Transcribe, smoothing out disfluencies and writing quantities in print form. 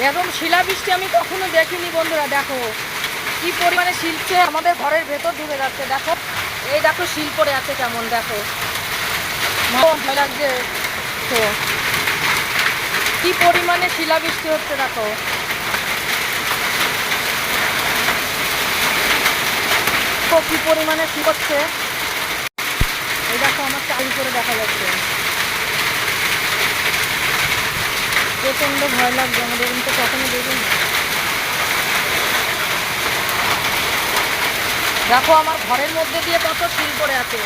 এরকম শিলাবৃষ্টি আমি কখনো দেখিনি বন্ধুরা। দেখো কি পরিমাণে শিলছে, আমাদের ঘরের ভেতর ঢুকে যাচ্ছে। দেখো এই দেখো শিল পড়ে আছে কেমন, দেখো ভয় লাগছে। তো কি পরিমাণে শিলাবৃষ্টি হচ্ছে দেখো। কি পরিমাণে শিল হচ্ছে, এই দেখো আমার চারি করে দেখা যাচ্ছে। প্রচন্ড ভয় লাগছে আমাদের, কিন্তু কখনো দেখিনি। দেখো আমার ঘরের মধ্যে দিয়ে কত শিল পড়ে আছে।